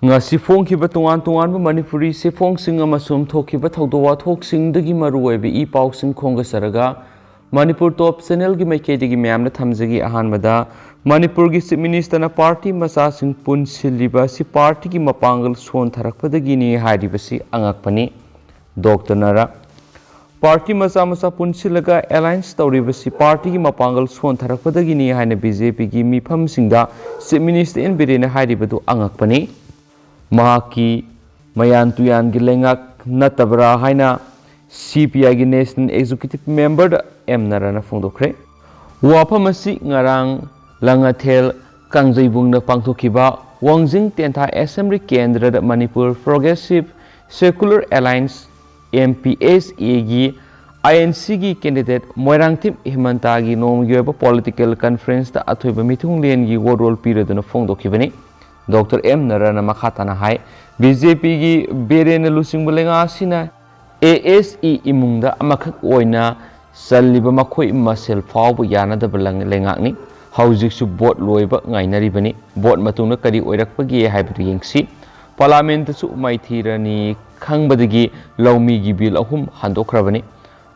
ngasi phongkhiba tongan Manipuri se phongsing amasum thokhiba thawdo wathoksingdagi maruoibe I pausing khongasaraga Manipur top channel gi maikedi myamna thamjagi ahanmada Manipur gi Chief Minister na party masa sing punsiliba si party gi mapangal son tharakpadagi ni haribasi angakpani Dr. Nara party masa punsilaga alliance tawribasi party gi mapangal son tharakpadagi ni haina BJP gi mifam singda Chief Minister in birena haribadu angakpani Mahaki Mayan Tuyan Gilengak Natabra Haina CPI gi National Executive Member da M Narana Fondokre Wapamasi Ngarang Langathel Kangjibung na pangthokiba Wangjing Tentha Assembly Kendra da Manipur Progressive Secular Alliance MPSA gi INC gi candidate Moirangthip Himanta gi nomgyoba political conference da athoiba mithung len gi role period na fongdokibani Dr. M. Narana Makhatana Hai, BJP gi Berena Lusing Bulenga Sina, ASE Imunda Amakak Oina, Saliba Makoi Masel Fau Yana the Belang Lengakni, Housing su Bot Loiba Nainaribani, Bot Matuna Kadi Oirakpagi Hybrid Si, Parliament su Maitirani, Kangbadagi, Laumi gi Bill Ahum Handokrabani,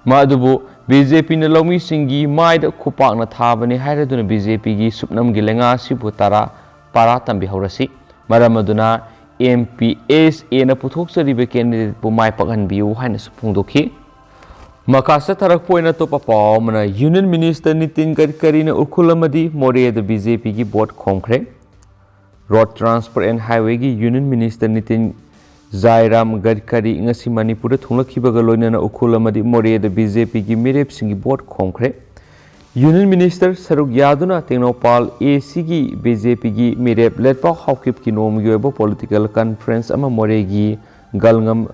Madubu, BJP na Laumi Singi, Maid Kupak na Tabani, Haraduna BJP gi Supnam Gilenga Si Butara. Para tambi haurasi maramaduna MPSA na puthokcharibe candidate bu mai pakhanbiu haina supungdokhi makasa tharak poina to papaw mana Union Minister Nitin Gadkari na ukhulamadi more the BJP gi board khomkhre Road Transport and Highway gi Union Minister Nitin Jairam Gadkari ngasi Manipur thunglakhibaga loinana ukhulamadi more the BJP gi mirep singi board khomkhre Union Minister Saruk Yaduna Tenopal AC gi BJP gi mirep letpa hawkip ki nom yobo political conference ama moregi galngam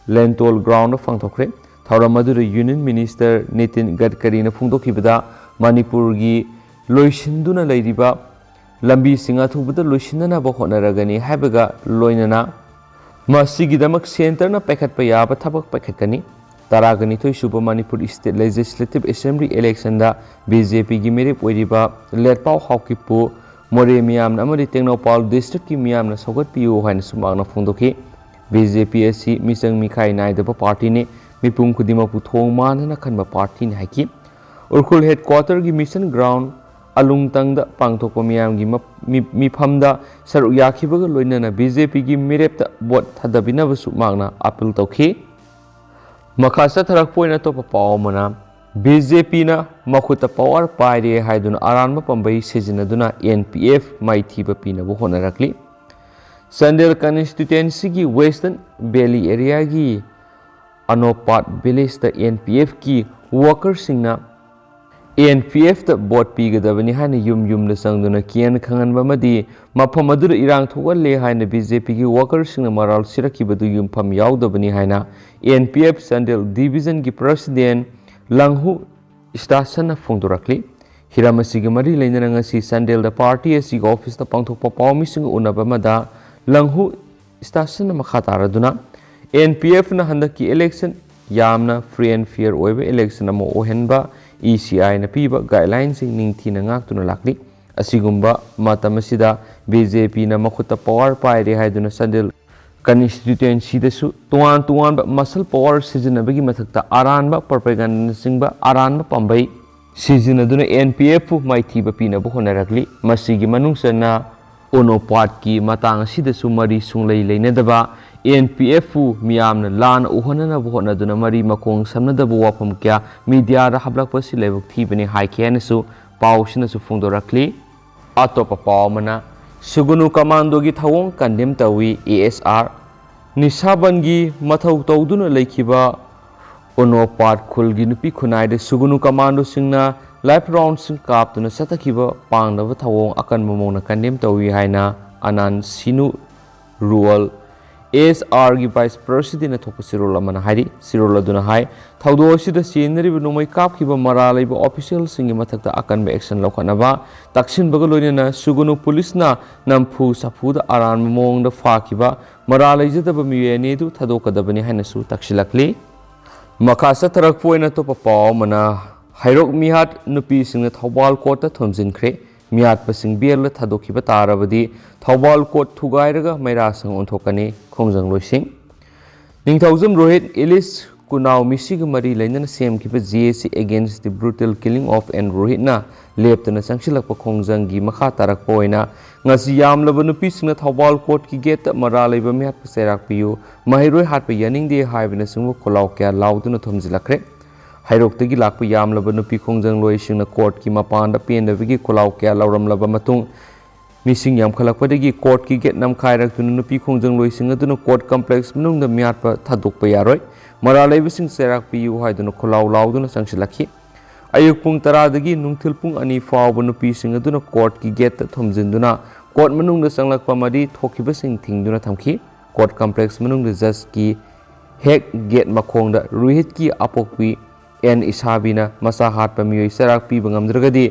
lentol ground fangthokre thauramadu Union Minister Nitin Gadkari na phungdokhibada Manipur gi loisinduna leiriba lambi singa thubada loisinna ba honaragani haibaga loinana masigi damak center na pekhatpa yaba thabak pekhatkani Taragani to Super Manipur State Legislative Assembly election da BJP gi mere poiriba letpau hawkipu more miyam na amari Tengnopal district ki miyam na sogat piu haina sumangna phongdokhi BJP asi misang mikhai nai da party ne mipum khudima pu thong man na khanba party ne haki urkhul headquarter gi mission ground alungtang da pangthokpa miyam gi mifam da saru yakhibaga loinana BJP gi mirep ta bot thadabina bu sumangna appeal tokhi Makasa tharak poina to papaw mana BJP na makuta power paire haiduna aranma pambai sejinaduna NPF maithiba pina bu honarakli Sandel constituency gi Western Valley area gi Anopat village ta NPF ki workers singna NPF ta bot pigadabani hana yum na sangduna kian khanganba madi mafam adura irang thogalle haina BJP gi workers singna maral sirakibadu yumpham yaudabani haina NPF Sandel Division gi President Langhu Station na phongdorakli Hiramasi gi mari leinana ngasi Sandel da party asi gi office ta pangthokpa pawmi sing unaba mada Langhu Station na makhataraduna NPF na handaki election yamna free and fair oiba election amo ohenba ECI na piba guidelines sing ningthina ngaktuna lakli asigumba matamasida BJP na makhuta power paire haiduna Sandel constituency da su tuan muscle power sizinabagi mathakta aranba propaganda singba aranba pambai sizinaduna NPF maithiba pina bu honarakli masigi manungsana onopat ki matang sida su mari sunglei leinadaba NPF miyamna lan uhonana bu honaduna mari makong samnadabu wapam kya media ra hablakpa si lebuk thibani haikene su pausina su phungdorakli atopa pawmana Sugunu Commando gi thawong kandem tawi ASR Nisaban gi mathau tawduna laikhiba Onopat khulgi nupi khunai de Sugunu Commando singna life round sing kaptuna satakhiba pangnaba thawong akan momona kandem tawi haina Anan Sinu Rural ASR gi Vice President thokpa sirol amana hari sirol aduna hai thawdo sida scenery bu nomai kapkhiba maralai bu official singi mathakta akan be action lokhanaba taksin baga loinana Sugunu police na nampu sapu da aran mong da fakiba maralai jada ba miyene du thadokadabani haina su taksilakli makasa tarak poina to papaw mana hairok mihat nupi singna thawbal court ta thomjinkhre ꯃꯤꯌꯥꯠꯄꯁꯤꯡ ꯕꯦꯜꯗ ꯊꯥꯗꯣꯛꯈꯤꯕ ꯇꯥꯔꯕꯗꯤ Thoubal court ꯊꯨꯒꯥꯏꯔꯒ ꯃꯩꯔꯥꯁꯪ ꯑꯣꯟꯊꯣꯛꯀꯅꯤ ꯈꯣꯡꯖꯪꯂꯣꯏꯁꯤꯡ ꯅꯤꯡꯊꯧꯖꯝ ꯔꯣꯍꯤꯠ ꯏꯂꯤꯁ ꯀꯨꯅꯥꯎ ꯃꯤꯁꯤꯒ ꯃꯔꯤ ꯂꯩꯅꯅ ꯁꯦꯝꯈꯤꯕ JAC against the brutal killing of N Rohitna leptana changsilakpa khongjanggi makha tarakpa oina ngasi yamlaba nupisingna Thoubal court ki gate mara leiba mihatpa serakpiyu mahiroi hatpa yaningde haibina singbu kholaw kya lauduna thomjilakre hairokdagi lakpa yamlaba nupi khongjangloisingna court ki mapanda pendabigi kholaw kya lauramlaba matung Missing yamkhalakpadagi court ki get namkhairak tuna nupi khongjangloising aduna court complex manungda miatpa thadokpa yaroi mara leibasing serak piu haiduna kholaw lauduna sangsilakhi ayuk pung taradagi nungthil pung ani fawba nupi sing aduna court ki get thomjinduna court manungda sanglakpa mari thokibasing thingduna thamki court complex manungda judge ki hek get makhongda ruhit ki apokpi en isabina masa hatpa miyoi serak pi bangamdragadi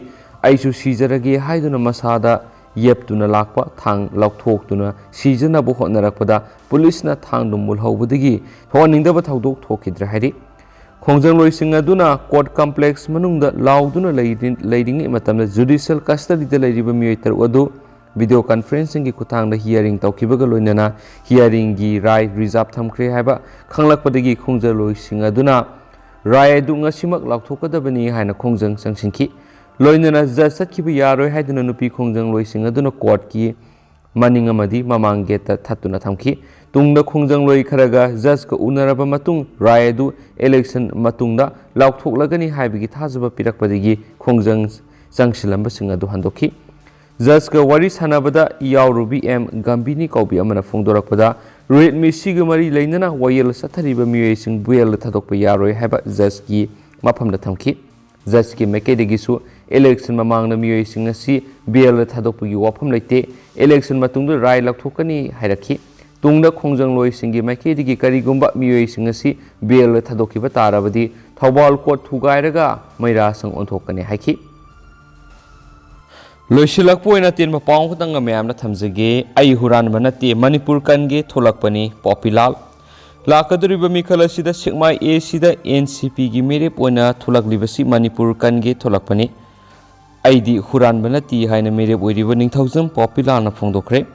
aisu sijarage haiduna masada yeptuna lakpa thang laukthoktuna sijanabu hotnarakpada pulisna thangdum mulhawbadagi thoningdaba thaudok thokidra hari khongjangloising aduna court complex manungda lauduna leiring matamda judicial custody da leiriba miyoi taru adu video conferencing gi kuthangda hearing tawkibaga loinana hearing gi rai reserve thamkhre haiba khanglakpadagi khongjangloising aduna rai adu ngasimak lauthokadabani haina khongjang sangsingki loinana judge satkiba yaroi haiduna nupi khongjangloising aduna court ki maning amadi mamang gate thatuna thamki tungda khonjangloi kharaga judge ka unaraba matung rai adu election matungda laukhthoklagani haibigi thajaba pirakpadigi khongjang sangsilamba sing adu handokhi judge ka wari sanabada yawrubi m gambini kaubi amana phongdorakpada red misiga mari leinana wayel sathariba miyoi buel thadokpa yaroi haiba judge ki maphamda thamki judge ki mekedegisu election mamangna miyoi sing asi bel thadokpagi wafam leite election matungda rai laukthokani hairakhi tungda khonjangloi singi maikedi karigumba miyoi sing asi bel thadokiba tarabadi Thoubal court thugairaga mairasang onthokani haiki loisilakpoina tin mapang khutanga mayamna thamjage ai Huranba Natte Manipur Kange Thoklakpani Popilal lakaduriba mikhal asida sikmai a sida NCP gi merep oina thulaklibasi Manipur Kange Thoklakpani aidi Huranba Natte haina merep oiriba ningthaujam Popilal na phongdokre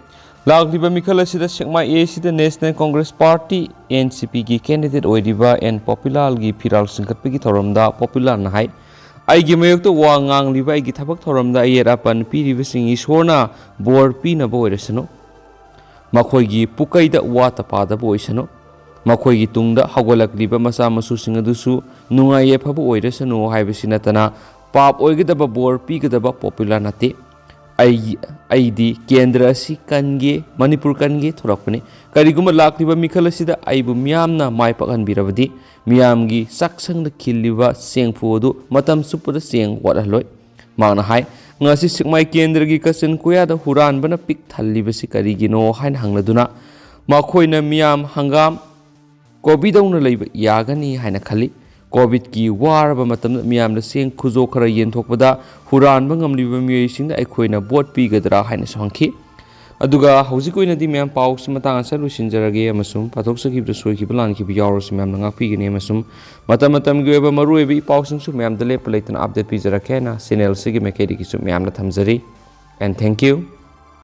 lakliba mikhal asida sikmai a sida National Congress Party NCP gi candidate oiriba N Popilal gi phiral singkatpagi thoramda Popilal na hai aigi mayokto wa ngangliba aigi thabak thoramda ayerapan piribasing isorna bor pina boiresano makhoigi pukaida wa tapada boisano makhoigi tungda hagolakliba masa masu singadusu nungaye phabu oiresano haibasi natana pap oigedaba bor pigadaba Popilal Natte aidi kendra si Kange Manipur Kange thorakpani kariguma lakliba mikhal asida aibu miyamna maipakan birabadi miyamgi saksangda khiliba sengphudu matam supada seng wataloi mangna hai ngasi sikmai kendra gi kasen kuyada Huranba na pik thallibasi karigino hain hangladuna makhoina miyam hangam Covid-19 leiba yagani haina khali Covid ki waraba matamda miyamda seng khujo khara yenthokpada Huranba ngamliba miyoi aikhoina vote pigadra haina sangki aduga hojikoina di miyam paus matang salu sinjarage amasum pathoksakibda soikiba lankiba yawros miyam ngakpigini amasum matam gi oiba maruibi pausing su miyam dale palaitana update pijarakena channel sigi mekedi ki su miyam na thamjari and thank you